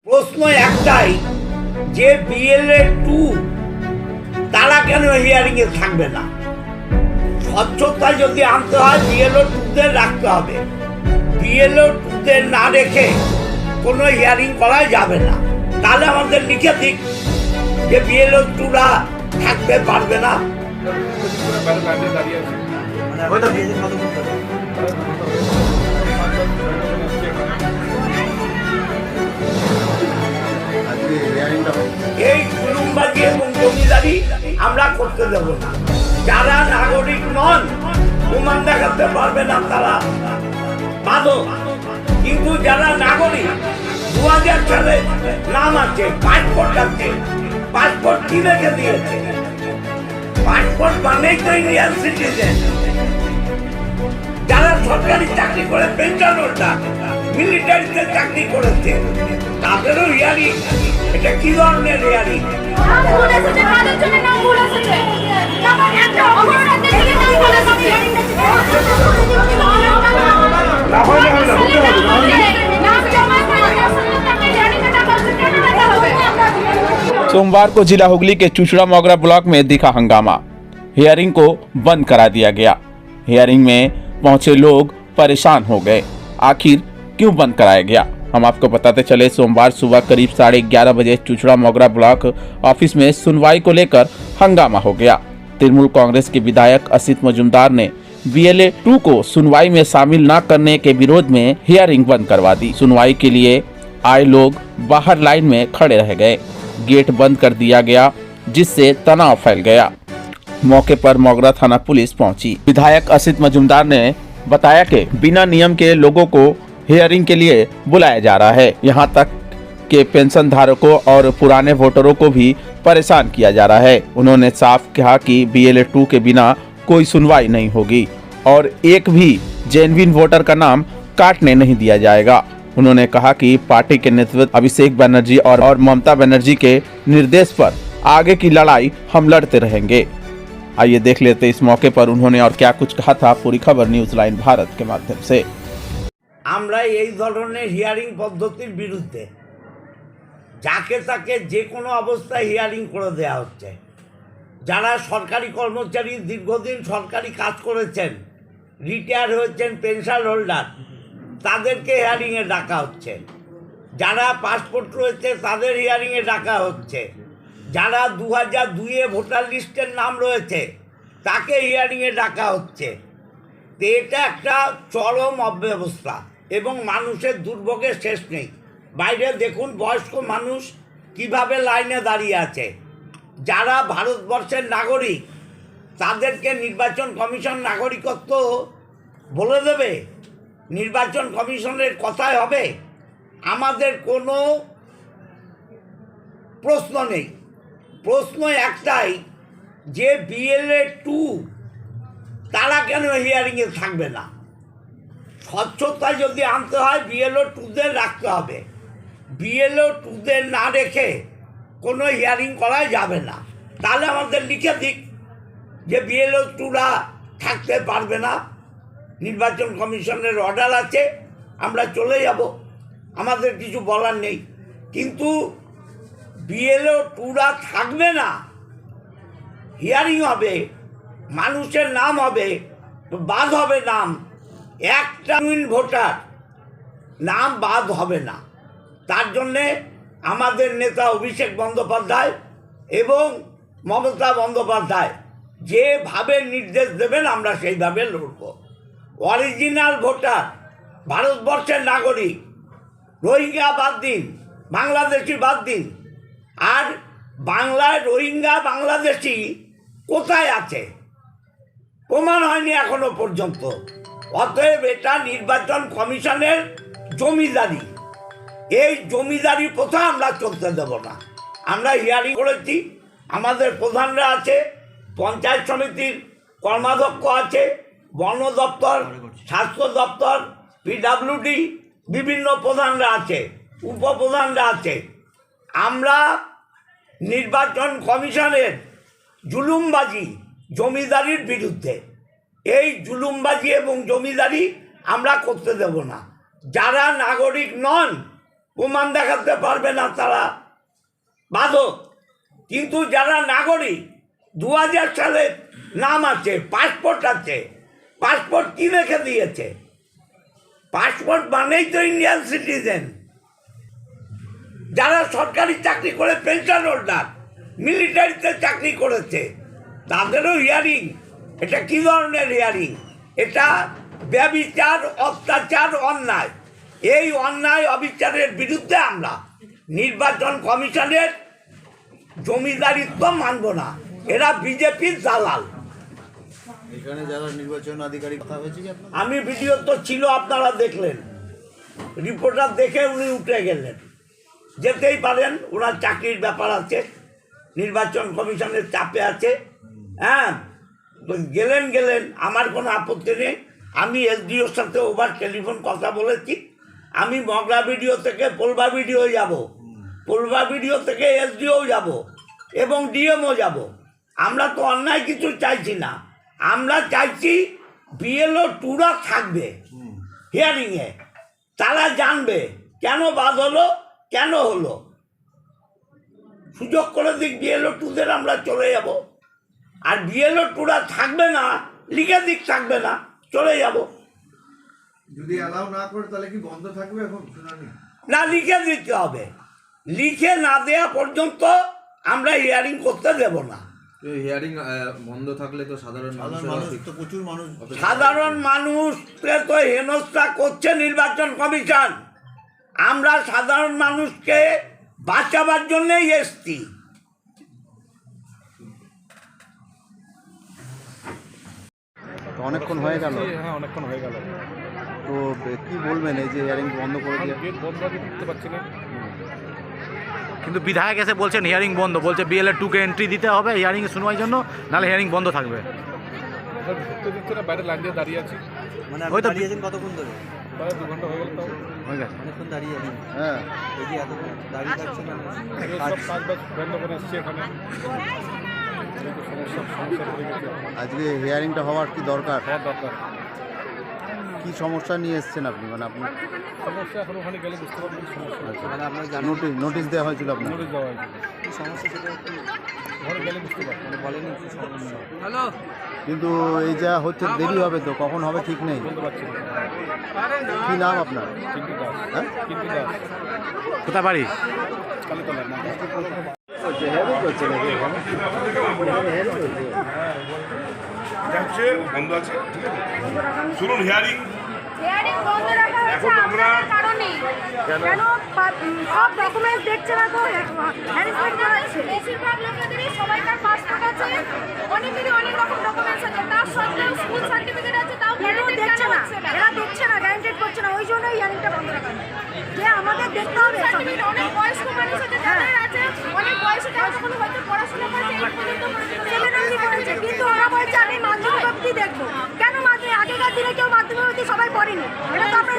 প্রশ্ন একটাই যে BLA-2 তারা কেন হিয়ারিং এ থাকবে না? স্বচ্ছতা যদি আনতে হয় BLA-2 রাখতে হবে। BLA-2 না রেখে কোনো হিয়ারিং করা যাবে না। তাহলে আমাদের লিখে দিক যে BLA-2 থাকতে পারবে না। এই জুলুমবাজি এবং জমিদারি আমরা করতে দেব না। যারা নাগরিক নন প্রমাণ দেখাতে পারবে না তারা বাদক, কিন্তু যারা নাগরিক 2000 সালে নাম আছে, পাসপোর্ট আছে, পাসপোর্ট কি রেখে দিয়েছে? পাসপোর্ট মানেই তো ইন্ডিয়ান সিটিজেন। যারা সরকারি চাকরি করে পেনশন হোল্ডার, মিলিটারিতে চাকরি করেছে, তাদেরও হিয়ারিং। এটা কি ধরনের হিয়ারিং? सोमवार को जिला हुगली के चुचड़ा मोगरा ब्लॉक में दिखा हंगामा। हियरिंग को बंद करा दिया गया। हियरिंग में पहुंचे लोग परेशान हो गए। आखिर क्यों बंद कराया गया, हम आपको बताते चले। सोमवार सुबह करीब 11:30 बजे चुचड़ा मोगरा ब्लॉक ऑफिस में सुनवाई को लेकर हंगामा हो गया। तृणमूल कांग्रेस के विधायक असित मजुमदार ने BLA-2 को सुनवाई में शामिल न करने के विरोध में हियरिंग बंद करवा दी। सुनवाई के लिए आए लोग बाहर लाइन में खड़े रह गए। गेट बंद कर दिया गया, जिससे तनाव फैल गया। मौके पर मोगरा थाना पुलिस पहुंची। विधायक असित मजुमदार ने बताया कि बिना नियम के लोगों को हियरिंग के लिए बुलाया जा रहा है। यहां तक के पेंशन धारकों और पुराने वोटरों को भी परेशान किया जा रहा है। उन्होंने साफ कहा कि BLA-2 के बिना कोई सुनवाई नहीं होगी और एक भी जेन्युइन वोटर का नाम काटने नहीं दिया जाएगा। उन्होंने कहा कि पार्टी के नेतृत्व अभिषेक बनर्जी और ममता बनर्जी के निर्देश पर आगे की लड़ाई हम लड़ते रहेंगे। आइए देख लेते इस मौके पर उन्होंने और क्या कुछ कहा था। पूरी खबर न्यूज लाइन भारत के माध्यम से। আমরা এই ধরনের হিয়ারিং পদ্ধতির বিরুদ্ধে। যাকে তাকে যে কোনো অবস্থায় হিয়ারিং করে দেওয়া হচ্ছে। যারা সরকারি কর্মচারী, দীর্ঘদিন সরকারি কাজ করেছেন, রিটায়ার হয়েছেন, পেনশন হোল্ডার, তাদেরকে হিয়ারিংয়ে ডাকা হচ্ছে। যারা পাসপোর্ট রয়েছে তাদের হিয়ারিংয়ে ডাকা হচ্ছে। যারা 2002-এ ভোটার লিস্টের নাম রয়েছে তাকে হিয়ারিংয়ে ডাকা হচ্ছে। তো এটা একটা চরম অব্যবস্থা এবং মানুষের দুর্ভোগের শেষ নেই। বাইরে দেখুন বয়স্ক মানুষ কিভাবে লাইনে দাঁড়িয়ে আছে। যারা ভারতবর্ষের নাগরিক তাদেরকে নির্বাচন কমিশন নাগরিকত্ব বলে দেবে? নির্বাচন কমিশনের কথায় হবে? আমাদের কোনো প্রশ্ন নেই। প্রশ্ন একটাই যে BLA-2 তারা কেন হিয়ারিংয়ে থাকবে না? স্বচ্ছতা যদি আনতে হয় BLA-2 রাখতে হবে। BLA-2 না রেখে কোনো হিয়ারিং করা যাবে না। তাহলে আমাদের লিখে দিক যে BLA-2 থাকতে পারবে না। নির্বাচন কমিশনের অর্ডার আছে, আমরা চলে যাব, আমাদের কিছু বলার নেই। কিন্তু BLA-2 থাকবে না, হিয়ারিং হবে, মানুষের নাম হবে, বাদ হবে নাম। একটা ভোটার নাম বাদ হবে না। তার জন্যে আমাদের নেতা অভিষেক বন্দ্যোপাধ্যায় এবং মমতা বন্দ্যোপাধ্যায় যেভাবে নির্দেশ দেবেন আমরা সেইভাবে লড়ব। অরিজিনাল ভোটার, ভারতবর্ষের নাগরিক, রোহিঙ্গা বাদ দিন, বাংলাদেশি বাদ দিন। আর বাংলায় রোহিঙ্গা বাংলাদেশি কোথায় আছে? প্রমাণ হয়নি এখনো পর্যন্ত। অতএব এটা নির্বাচন কমিশনের জমিদারি। এই জমিদারি প্রথা আমরা চলতে দেব না। আমরা হিয়ারিং করেছি, আমাদের প্রধানরা আছে, পঞ্চায়েত সমিতির কর্মাধ্যক্ষ আছে, বন দপ্তর, স্বাস্থ্য দপ্তর, PWD, বিভিন্ন প্রধানরা আছে, উপপ্রধানরা আছে। আমরা নির্বাচন কমিশনের জুলুমবাজি, জমিদারির বিরুদ্ধে। এই জুলুমবাজি এবং জমিদারি আমরা করতে দেব না। যারা নাগরিক নন প্রমাণ দেখাতে পারবে না তারা বাদক। কিন্তু যারা নাগরিক 2000 সালের নাম আছে, পাসপোর্ট আছে, পাসপোর্ট কি রেখে দিয়েছে? পাসপোর্ট মানেই তো ইন্ডিয়ান সিটিজেন। যারা সরকারি চাকরি করে পেনশন হোল্ডার, মিলিটারিতে চাকরি করেছে, তাদেরও হিয়ারিং। এটা কী ধরনের হিয়ারিং? এটা ব্যভিচার, অত্যাচার, অন্যায়। এই অন্যায় অবিচারের বিরুদ্ধে আমরা নির্বাচন কমিশনের জমিদারিত্ব মানব না। এরা বিজেপির দালাল। এখানে যারা নির্বাচন আধিকারিক কথা হয়েছে কি আপনার? আমি ভিডিও তো ছিল, আপনারা দেখলেন, রিপোর্টার দেখে উনি উঠে গেলেন। যেতেই পারেন, ওনার চাকরির ব্যাপার আছে, নির্বাচন কমিশনের চাপে আছে। হ্যাঁ, তো গেলেন, আমার কোনো আপত্তি নেই। আমি এসডিওর সাথে ওভার টেলিফোন কথা বলেছি। আমি মগরা ভিডিও থেকে পোলবা ভিডিও যাব, পোলবা ভিডিও থেকে এসডিও যাব এবং ডিএমও যাব। আমরা তো অন্যায় কিছু চাইছি না, আমরা চাইছি বিএলও টুরা থাকবে হিয়ারিংয়ে। তারা জানবে কেন বাদ হলো, কেন হলো। সুযোগ করে দিক বিএলও টুদের, আমরা চলে যাব। আর বিএলও টুরা থাকবে না, লিখে দিক থাকবে না, চলে যাব। যদি অ্যালাউ না করে তাহলে কি বন্ধ থাকবে এখন শুনানি? না, লিখে দিতে হবে। লিখে না দেওয়া পর্যন্ত আমরা হিয়ারিং করতে দেব না। হিয়ারিং বন্ধ থাকলে তো সাধারণ মানুষ তো প্রচুর মানুষ সাধারণ মানুষকে তো হেনস্থা করছে নির্বাচন কমিশন। আমরা সাধারণ মানুষকে বাঁচাবার জন্যই এসছি। তো অনেকক্ষণ হয়ে গেল। হ্যাঁ, অনেকক্ষণ হয়ে গেল। তো কি বলবেন এই যে হিয়ারিং বন্ধ করে দিয়ে? গেট বন্ধ আছে, ঢুকতে পারছি না। কিন্তু বিধায়ক এসে বলছেন হিয়ারিং বন্ধ, বলছে বিএলএ 2-কে এন্ট্রি দিতে হবে হিয়ারিং শুনওয়ার জন্য, নাহলে হিয়ারিং বন্ধ থাকবে। স্যার, ঢুকতে দিচ্ছে না, বাইরে লাইন দিয়ে দাঁড়িয়ে আছি। মানে ওই তো দাঁড়িয়েছেন কতক্ষণ ধরে? প্রায় 2 ঘন্টা হয়ে গেল। তাও হয়ে গেছে। অনেকক্ষণ দাঁড়িয়ে আছেন। হ্যাঁ, এই যে এতক্ষণ দাঁড়িয়ে থাকছেন এই সব কাজ বাজ বন্ধ করে এসছি এখানে। এই তো সমস্যা পড়ে গেছে। আজকে হিয়ারিংটা হওয়ার কি দরকার? হওয়ার দরকার। কি সমস্যা নিয়ে এসেছেন আপনি? মানে আপনি সমস্যা এখন ওখানে গেলে বুঝতে পারবেন কি সমস্যা হচ্ছে। মানে আপনার নোটিশ দেওয়া হয়েছিল আপনার? নোটিশ দেওয়া হয়েছে, কি সমস্যা সেটা একটু ওখানে গেলে বুঝতে পারবেন। মানে বলেন কি সমস্যা? কিন্তু এই যা হচ্ছে দেরি হবে তো, কখন হবে ঠিক নেই। বলতে পারছি না। কি নাম আপনার? কিন্তু দাস, হ্যাঁ, কিন্তু দাস, কোথায় বাড়ি? কালীতলা না। হচ্ছে বন্ধ আছে। শুনুন, হিয়ারিং হিয়ারিং বন্ধ রাখা হয়েছে আপনার কারণেই। কেন সব ডকুমেন্টস দেখছে না তো হ্যারাসমেন্ট করাচ্ছে। বেশিরভাগ লোকেদেরই সবাইকার পাসপোর্ট আছে, অনেকেরই অনেক রকম ডকুমেন্টস আছে, তার সত্ত্বেও স্কুল সার্টিফিকেট আছে, তাও গ্যারান্টেড দেখছে না। এরা দেখছে না, গ্যারান্টেড করছে না, ওই জন্যই হিয়ারিংটা বন্ধ রাখা হয়েছে। যে আমাদের দেখতে হবে সার্টিফিকেট। অনেক বয়স্ক মানুষ আছে, যাদের আছে অনেক বয়সে, তারা যখন হয়তো পড়াশোনা করেছে, এই পর্যন্ত সেকেন্ডারি করেছে, কিন্তু ওরা বলছে আমি মাধ্যমিক অবধি দেখবো। কেন মাধ্যমিক? আগেকার দিনে কেউ মাধ্যমিক অবধি সবাই পড়েনি, এটা তো আমরা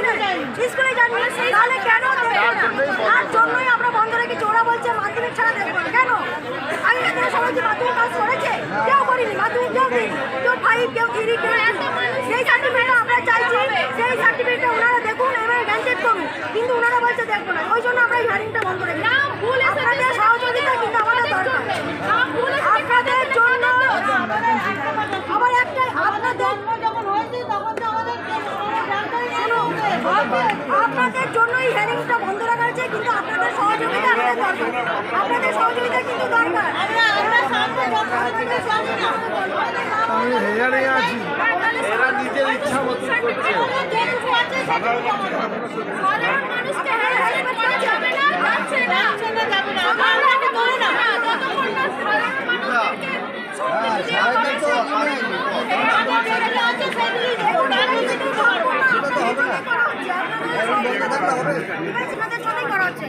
স্কুলে জানি। তাহলে কেন দেখবে না? তার জন্যই আমরা বন্ধ রেখেছি। ওরা বলছে মাধ্যমিক ছাড়া দেখবো না। কেন? আগেকার দিনে সবাই যে মাধ্যমিক পাস করেছে, কেউ করেনি মাধ্যমিক, কেউ দিইনি, কেউ 5, কেউ 3, কেউ 2। সেই সার্টিফিকেটটা আমরা চাইছি, সেই সার্টিফিকেটটা ওনারা দেখুন এবং গ্যারান্টেড করুন, কিন্তু ওনারা বলছে দেখবো না। ওই জন্য আমরা হিয়ারিংটা বন্ধ রেখেছি। আপনাদের সহযোগিতা কিন্তু আমাদের দরকার। আপনাদের জন্য আবার একটা আপনাদের যখন হয়েছে তখন তো আমাদের আপনাদের জন্যই হিয়ারিংটা বন্ধ রাখা হয়েছে, কিন্তু আপনাদের সহযোগিতা আমাদের দরকার। আপনাদের সহযোগিতা কিন্তু দরকার। আমি হিয়ারিং আছি, এরা নিজের ইচ্ছা মতো করছে। সাধারণ মানুষকে হ্যারাসমেন্ট করা যাবে না, যাচ্ছে না, যাবে না। আমরা এটা করব না যতক্ষণ না সাধারণ মানুষকে সবকিছু দেওয়া হবে। যেগুলো আছে সেগুলি দেখুন, সেটা তো হবে না। আপনাদের জন্যই করা হচ্ছে।